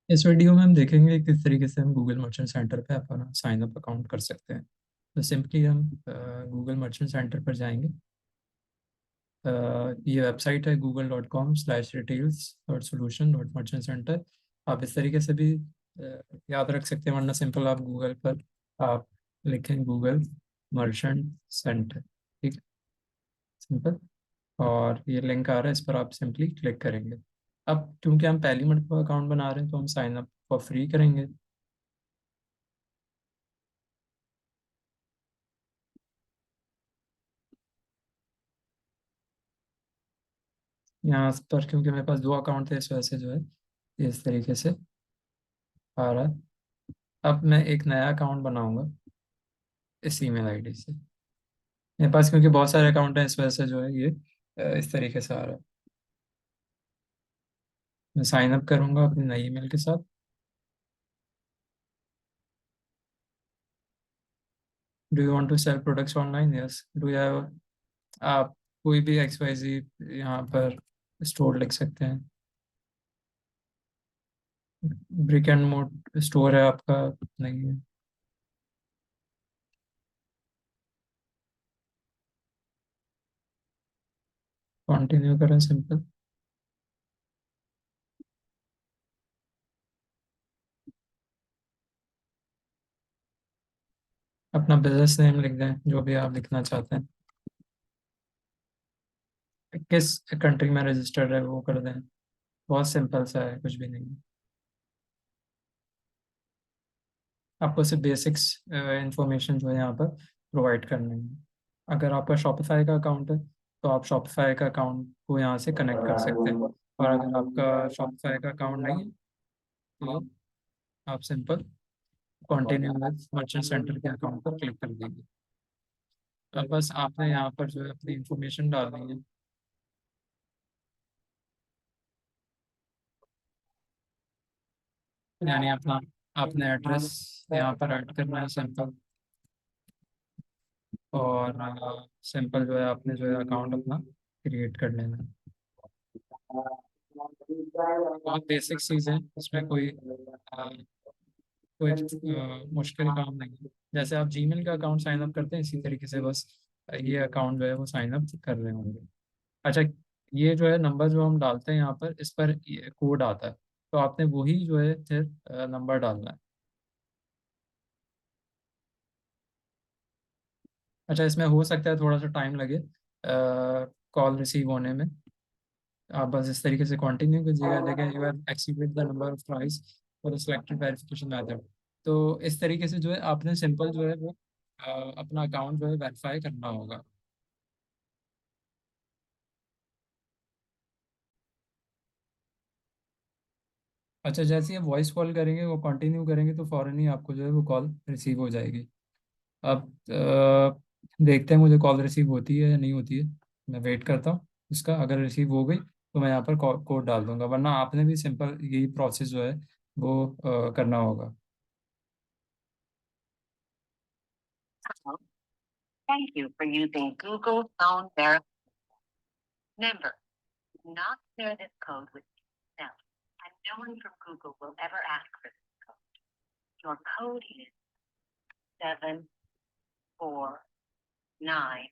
इस वीडियो में हम देखेंगे किस तरीके से हम गूगल मर्चेंट सेंटर पे अपना साइन अप अकाउंट कर सकते हैं। तो सिंपली हम गूगल मर्चेंट सेंटर पर जाएंगे। ये वेबसाइट है google.com/retails.solution.merchant-center। आप इस तरीके से भी याद रख सकते हैं, वरना सिंपल आप गूगल पर आप लिखें गूगल मर्चेंट सेंटर। ठीक है, सिंपल। और ये लिंक आ रहा है, इस पर आप सिंपली क्लिक करेंगे। अब क्योंकि हम पहली मरतबा अकाउंट बना रहे हैं तो हम साइन अप फॉर फ्री करेंगे। यहाँ पर क्योंकि मेरे पास दो अकाउंट थे, इस वजह से जो है ये इस तरीके से आ रहा है। अब मैं एक नया अकाउंट बनाऊंगा इस ईमेल आईडी से। मेरे पास क्योंकि बहुत सारे अकाउंट हैं, इस वजह से जो है ये इस तरीके से आ रहा है। मैं साइन अप करूंगा अपनी नई ईमेल के साथ। Do you want to sell products online? Yes. Do you have, आप कोई भी एक्स वाई जी यहाँ पर स्टोर लिख सकते हैं। ब्रिक एंड मोर्ट स्टोर है आपका? नहीं है। कंटिन्यू करें सिंपल। अपना बिजनेस नेम लिख दें, जो भी आप लिखना चाहते हैं। किस कंट्री में रजिस्टर्ड है वो कर दें। बहुत सिंपल सा है, कुछ भी नहीं है। आपको सिर्फ बेसिक्स इंफॉर्मेशन जो है यहाँ पर प्रोवाइड करनी है। अगर आपका शॉपिफाई का अकाउंट है तो आप शॉपिफाई का अकाउंट को यहाँ से कनेक्ट कर सकते हैं। और अगर आपका शॉपिफाई का अकाउंट नहीं है तो आप simple continue with merchant centre के अकाउंट पर क्लिक कर दीजिए। अब बस आपने यहाँ पर जो है अपनी इंफॉर्मेशन डालनी है। यानी अपना आपने एड्रेस यहाँ पर ऐड करना है सिंपल। और सिंपल जो है आपने जो है अकाउंट अपना क्रिएट कर लेना है। बहुत बेसिक चीज़ है, इसमें कोई मुश्किल काम नहीं है। जैसे आप जीमेल का अकाउंट साइन अप करते हैं, इसी तरीके से बस ये अकाउंट जो है वो साइन अप कर रहे होंगे। अच्छा, ये जो है नंबर जो हम डालते हैं यहाँ पर, इस पर कोड आता है, तो आपने वही जो है फिर नंबर डालना है। अच्छा, इसमें हो सकता है थोड़ा सा टाइम लगे कॉल रिसीव होने में। आप बस इस तरीके से कंटिन्यू कीजिएगा, लेकिन you have exceeded the number of ट्राइस for the selected verification method. तो इस तरीके से जो है आपने सिंपल जो है वो अपना अकाउंट जो है वेरीफाई करना होगा। अच्छा, जैसे ही आप वॉइस कॉल करेंगे, वो कंटिन्यू करेंगे तो फौरन ही आपको जो है वो कॉल रिसीव हो जाएगी। अब देखते हैं मुझे कॉल रिसीव होती है या नहीं होती है। मैं वेट करता हूँ इसका। अगर रिसीव हो गई तो मैं यहाँ पर कोड डाल दूंगा, वरना आपने भी सिंपल यही प्रोसेस जो है वो करना होगा। Thank you for using Google Phone Verify. Remember, do not share this code with yourself, and no one from Google will ever ask for this code. Your code is 749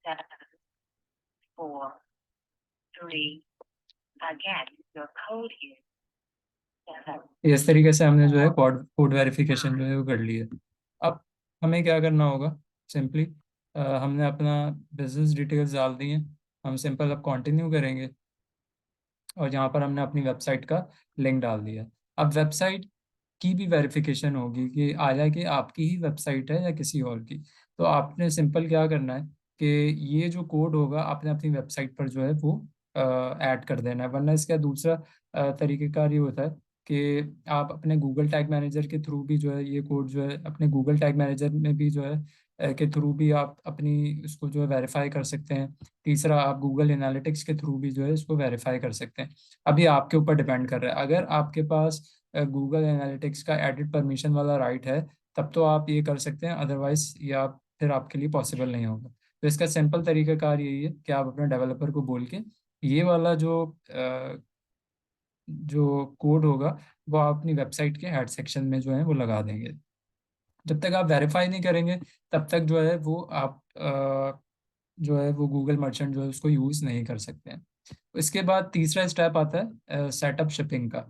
743. Again, your code is 7. इस तरीके से हमने जो है code code verification जो है वो कर ली है। अब हमें क्या करना होगा? सिंपली हमने अपना बिजनेस डिटेल्स डाल दी हैं। हम सिंपल अब कंटिन्यू करेंगे और यहाँ पर हमने अपनी वेबसाइट का लिंक डाल दिया। अब वेबसाइट की भी वेरिफिकेशन होगी कि आया कि आपकी ही वेबसाइट है या किसी और की। तो आपने सिंपल क्या करना है कि ये जो कोड होगा आपने अपनी वेबसाइट पर जो है वो ऐड कर देना है। वरना इसका दूसरा तरीक़ेकार ये होता है कि आप अपने गूगल टैग मैनेजर के थ्रू भी जो है ये कोड जो है अपने गूगल टैग मैनेजर में भी जो है के थ्रू भी आप अपनी उसको जो है वेरीफाई कर सकते हैं। तीसरा, आप गूगल एनालिटिक्स के थ्रू भी जो है इसको वेरीफाई कर सकते हैं। अभी आपके ऊपर डिपेंड कर रहा है। अगर आपके पास गूगल एनालिटिक्स का एडिट परमिशन वाला राइट है तब तो आप ये कर सकते हैं, अदरवाइज ये आप फिर आपके लिए पॉसिबल नहीं होगा। तो इसका सिंपल तरीकाकार यही है कि आप अपने डेवलपर को बोल के ये वाला जो कोड होगा वो आप अपनी वेबसाइट के हेड सेक्शन में जो है वो लगा देंगे। जब तक आप वेरीफाई नहीं करेंगे तब तक जो है वो आप जो है वो गूगल मर्चेंट जो है उसको यूज़ नहीं कर सकते हैं। इसके बाद तीसरा स्टेप आता है सेटअप शिपिंग का।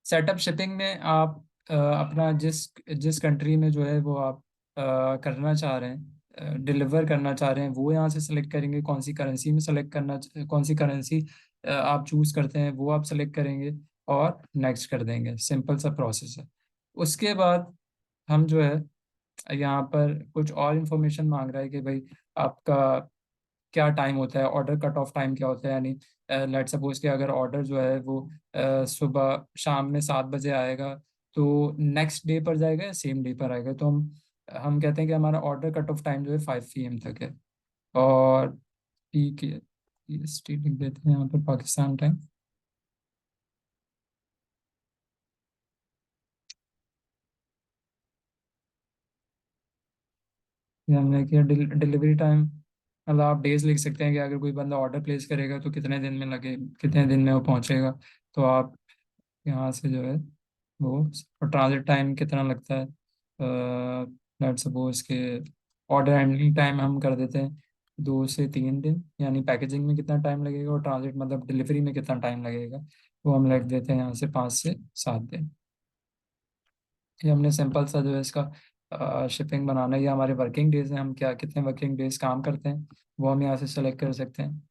सेटअप शिपिंग में आप अपना जिस जिस कंट्री में जो है वो आप करना चाह रहे हैं, डिलीवर करना चाह रहे हैं, वो यहाँ से सेलेक्ट करेंगे। कौन सी करेंसी में सेलेक्ट करना, कौन सी करेंसी आप चूज करते हैं वो आप सेलेक्ट करेंगे और नेक्स्ट कर देंगे। सिंपल सा प्रोसेस है। उसके बाद हम जो है यहाँ पर कुछ और इन्फॉर्मेशन मांग रहा है कि भाई आपका क्या टाइम होता है, ऑर्डर कट ऑफ टाइम क्या होता है। यानी लेट सपोज कि अगर ऑर्डर जो है वो सुबह शाम में 7 बजे आएगा तो नेक्स्ट डे पर जाएगा या सेम डे पर आएगा। तो हम कहते हैं कि हमारा ऑर्डर कट ऑफ टाइम जो है 5 PM तक है। और ठीक है, EST लिख देते हैं यहाँ पर, पाकिस्तान टाइम। ये हमने किया डिलीवरी टाइम। मतलब आप डेज लिख सकते हैं कि अगर कोई बंदा ऑर्डर प्लेस करेगा तो कितने दिन में लगे, कितने दिन में वो पहुंचेगा। तो आप यहाँ से जो है वो, और ट्रांजिट टाइम कितना लगता है, लेट्स सपोज के ऑर्डर हैंडलिंग टाइम हम कर देते हैं 2 से 3 दिन। यानी पैकेजिंग में कितना टाइम लगेगा और ट्रांजिट मतलब डिलीवरी में कितना टाइम लगेगा, वो हम लिख देते हैं यहाँ से 5 से 7 दिन। ये हमने सिंपल सा जो है इसका शिपिंग बनाना है। ये हमारे वर्किंग डेज हैं, हम क्या कितने वर्किंग डेज काम करते हैं वो हम यहाँ से सेलेक्ट कर सकते हैं।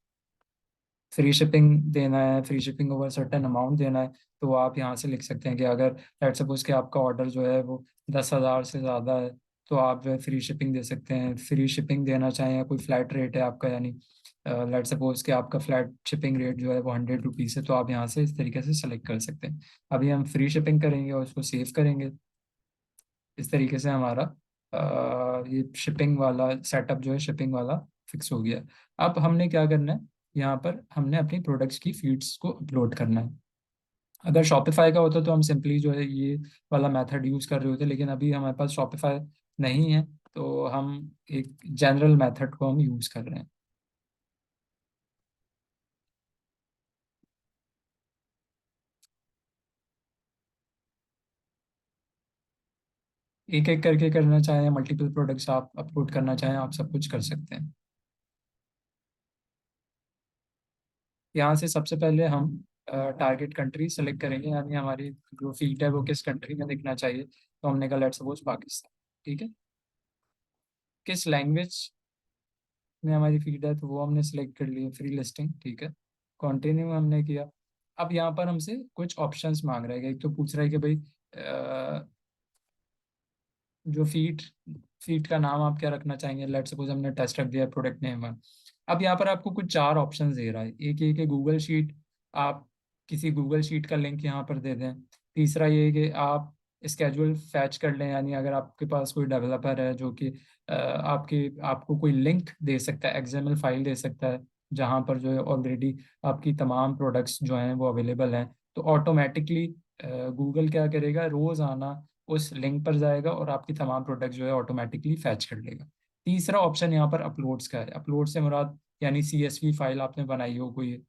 फ्री शिपिंग देना है, free shipping over certain amount देना है, तो आप यहाँ से लिख सकते हैं कि अगर लेट सपोज कि आपका ऑर्डर जो है वो 10,000 से ज़्यादा है तो आप जो है फ्री शिपिंग दे सकते हैं। फ्री शिपिंग देना चाहें या कोई फ्लैट रेट है आपका, यानी लेट सपोज कि आपका फ्लैट शिपिंग रेट जो है वो 100 रुपीज़ है, तो आप यहाँ से इस तरीके से सेलेक्ट कर सकते हैं। अभी हम फ्री शिपिंग करेंगे और उसको सेव करेंगे। इस तरीके से हमारा ये शिपिंग वाला सेटअप जो है शिपिंग वाला फिक्स हो गया। अब हमने क्या करना है, यहाँ पर हमने अपनी प्रोडक्ट्स की फीड्स को अपलोड करना है। अगर शॉपिफाई का होता तो हम सिंपली जो है ये वाला मेथड यूज कर रहे होते, लेकिन अभी हमारे पास शॉपिफाई नहीं है तो हम एक जनरल मेथड को हम यूज कर रहे हैं। एक एक करके करना चाहें, मल्टीपल प्रोडक्ट्स आप अपलोड करना चाहें, आप सब कुछ कर सकते हैं। यहाँ से सबसे पहले हम टारगेट कंट्री सेलेक्ट करेंगे, यानी हमारी जो फीड है वो किस कंट्री में दिखना चाहिए। तो हमने कहा लेट्स सपोज पाकिस्तान। ठीक है, किस लैंग्वेज में हमारी फीड है तो वो हमने सेलेक्ट कर लिया, फ्री लिस्टिंग। ठीक है, कंटिन्यू हमने किया। अब यहाँ पर हमसे कुछ ऑप्शंस मांग रहा है। एक तो पूछ रहा है कि भाई जो फीड फीड का नाम आप क्या रखना चाहेंगे। लेट्स सपोज हमने टेस्ट रख दिया प्रोडक्ट नेम 1। अब यहाँ पर आपको कुछ 4 ऑप्शन दे रहा है। एक ये कि गूगल शीट, आप किसी गूगल शीट का लिंक यहाँ पर दे दें। तीसरा ये है कि आप स्केजुअल फैच कर लें, यानी अगर आपके पास कोई डेवलपर है जो कि आपको कोई लिंक दे सकता है, एक्सएमएल फाइल दे सकता है जहाँ पर जो है ऑलरेडी आपकी तमाम प्रोडक्ट्स जो हैं वो अवेलेबल हैं, तो ऑटोमेटिकली गूगल क्या करेगा, रोज आना उस लिंक पर जाएगा और आपकी तमाम प्रोडक्ट जो है ऑटोमेटिकली फैच कर लेगा। तीसरा ऑप्शन यहाँ पर अपलोड्स का है। अपलोड से मुराद यानी CSV फाइल आपने बनाई हो, कोई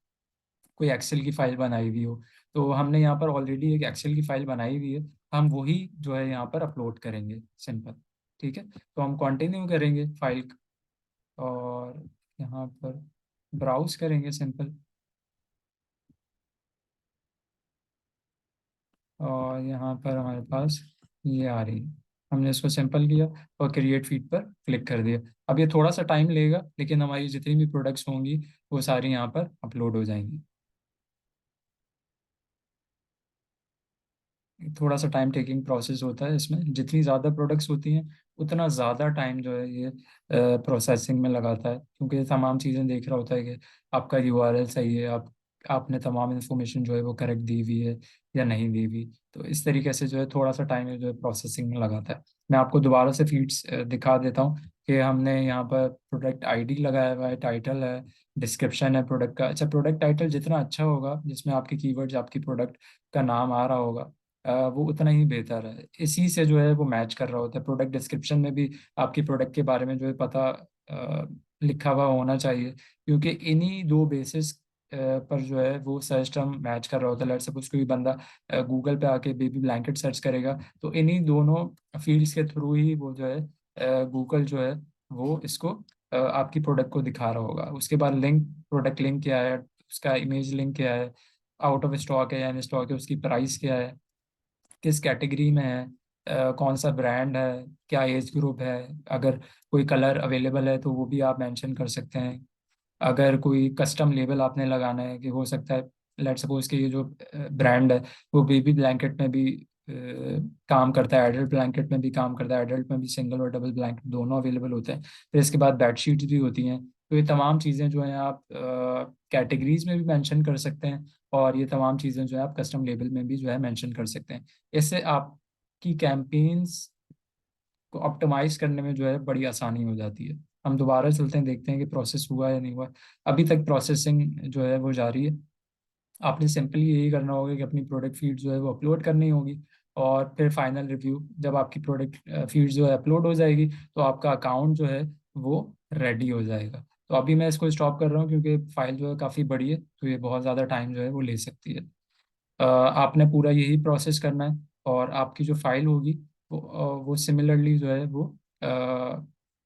कोई एक्सेल की फाइल बनाई हुई हो, तो हमने यहाँ पर ऑलरेडी एक एक्सेल की फाइल बनाई हुई है, हम वही जो है यहाँ पर अपलोड करेंगे। सिंपल। ठीक है, तो हम कंटिन्यू करेंगे फाइल और यहाँ पर ब्राउज करेंगे सिंपल। और यहाँ पर हमारे पास ये आ रही है, हमने इसको सिंपल किया और क्रिएट फीड पर क्लिक कर दिया। अब ये थोड़ा सा टाइम लेगा लेकिन हमारी जितनी भी प्रोडक्ट्स होंगी वो सारी यहाँ पर अपलोड हो जाएंगी। थोड़ा सा टाइम टेकिंग प्रोसेस होता है इसमें, जितनी ज़्यादा प्रोडक्ट्स होती हैं उतना ज़्यादा टाइम जो है ये प्रोसेसिंग में लगाता है, क्योंकि ये तमाम चीज़ें देख रहा होता है कि आपका URL सही है, आपने तमाम इन्फॉर्मेशन जो है वो करेक्ट दी हुई है या नहीं दी हुई। तो इस तरीके से जो है थोड़ा सा टाइम जो है प्रोसेसिंग में लगाता है। मैं आपको दोबारा से फीड्स दिखा देता हूँ कि हमने यहाँ पर प्रोडक्ट ID लगाया हुआ है, टाइटल है, डिस्क्रिप्शन है प्रोडक्ट का। अच्छा, प्रोडक्ट टाइटल जितना अच्छा होगा, जिसमें आपके कीवर्ड्स आपकी प्रोडक्ट का नाम आ रहा होगा, वो उतना ही बेहतर है। इसी से जो है वो मैच कर रहा होता है। प्रोडक्ट डिस्क्रिप्शन में भी आपकी प्रोडक्ट के बारे में जो है पता लिखा हुआ होना चाहिए, क्योंकि इन्हीं दो बेसिस पर जो है वो सर्च टर्म मैच कर रहा होता है। लेट्स सपोज कोई बंदा गूगल पे आके बेबी ब्लैंकेट सर्च करेगा, तो इन्हीं दोनों फील्ड्स के थ्रू ही वो जो है गूगल जो है वो इसको आपकी प्रोडक्ट को दिखा रहा होगा। उसके बाद लिंक, प्रोडक्ट लिंक क्या है, उसका इमेज लिंक क्या है, आउट ऑफ स्टॉक है या इन स्टॉक है, उसकी प्राइस क्या है, किस कैटेगरी में है, कौन सा ब्रांड है, क्या एज ग्रुप है, अगर कोई कलर अवेलेबल है तो वो भी आप मेंशन कर सकते हैं। अगर कोई कस्टम लेबल आपने लगाना है कि हो सकता है लेट सपोज कि ये जो ब्रांड है वो बेबी ब्लैंकेट में भी काम करता है, एडल्ट ब्लैंकेट में भी काम करता है, एडल्ट में भी सिंगल और डबल ब्लैंकेट दोनों अवेलेबल होते हैं। फिर इसके बाद बेडशीट्स भी होती हैं। तो ये तमाम चीज़ें जो हैं आप कैटेगरीज में भी मेंशन कर सकते हैं, और ये तमाम चीज़ें जो है आप कस्टम लेबल में भी जो है मेंशन कर सकते हैं। इससे आपकी कैंपेन्स को ऑप्टिमाइज करने में जो है बड़ी आसानी हो जाती है। हम दोबारा चलते हैं, देखते हैं कि प्रोसेस हुआ या नहीं हुआ। अभी तक प्रोसेसिंग जो है वो जारी है। आपने सिंपली यही करना होगा कि अपनी प्रोडक्ट फीड जो है वो अपलोड करनी होगी, और फिर फाइनल रिव्यू, जब आपकी प्रोडक्ट फीड जो है अपलोड हो जाएगी तो आपका अकाउंट जो है वो रेडी हो जाएगा। तो अभी मैं इसको स्टॉप कर रहा हूँ क्योंकि फाइल जो है काफ़ी बड़ी है, तो ये बहुत ज़्यादा टाइम जो है वो ले सकती है। आपने पूरा यही प्रोसेस करना है, और आपकी जो फाइल होगी वो सिमिलरली जो है वो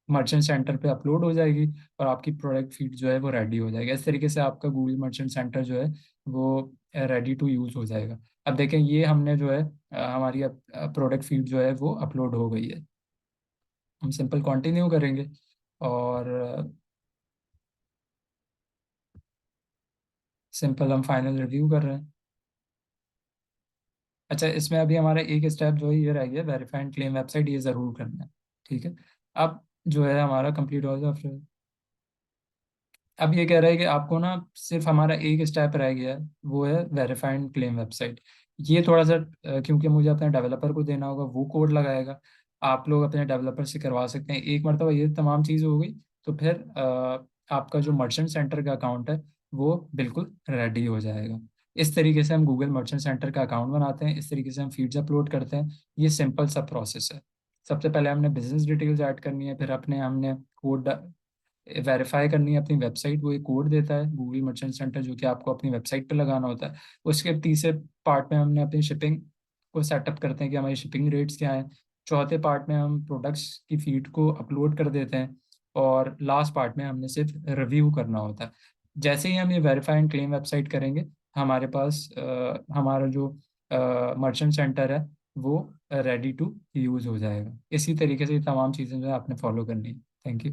मर्चेंट सेंटर पे अपलोड हो जाएगी, और आपकी प्रोडक्ट फीड जो है वो रेडी हो जाएगी। इस तरीके से आपका गूगल मर्चेंट सेंटर जो है वो रेडी टू यूज़ हो जाएगा। अब देखें, ये हमने जो है हमारी प्रोडक्ट फीड जो है वो अपलोड हो गई है। हम सिंपल कंटिन्यू करेंगे, और सिंपल हम फाइनल रिव्यू कर रहे हैं। अच्छा, इसमें अभी हमारा एक स्टेप जो है ये रह गया, वेरीफाई एंड क्लेम वेबसाइट, ये ज़रूर करना है। ठीक है। अब जो है हमारा कंप्लीट हो गया। अब ये कह रहा है कि आपको ना सिर्फ हमारा एक स्टेप रह गया है, वो है वेरीफाई एंड क्लेम वेबसाइट। ये थोड़ा सा क्योंकि मुझे अपने डेवलपर को देना होगा, वो कोड लगाएगा। आप लोग अपने डेवलपर से करवा सकते हैं। एक मरतबा ये तमाम चीज़ हो गई तो फिर आपका जो मर्चेंट सेंटर का अकाउंट है वो बिल्कुल रेडी हो जाएगा। इस तरीके से हम गूगल मर्चेंट सेंटर का अकाउंट बनाते हैं, इस तरीके से हम फीड्स अपलोड करते हैं। ये सिंपल सा प्रोसेस है। सबसे पहले हमने बिजनेस डिटेल्स ऐड करनी है, फिर अपने हमने कोड वेरीफाई करनी है अपनी वेबसाइट। वो एक कोड देता है गूगल मर्चेंट सेंटर, जो कि आपको अपनी वेबसाइट पे लगाना होता है। उसके तीसरे पार्ट में हमने अपनी शिपिंग को सेटअप करते हैं कि हमारी शिपिंग रेट्स क्या हैं। चौथे पार्ट में हम प्रोडक्ट्स की फीड को अपलोड कर देते हैं, और लास्ट पार्ट में हमने सिर्फ रिव्यू करना होता है। जैसे ही हम ये वेरीफाई एंड क्लेम वेबसाइट करेंगे, हमारे पास हमारा जो मर्चेंट सेंटर है वो रेडी टू यूज़ हो जाएगा। इसी तरीके से ये तमाम चीज़ें जो है आपने फॉलो करनी है। Thank you.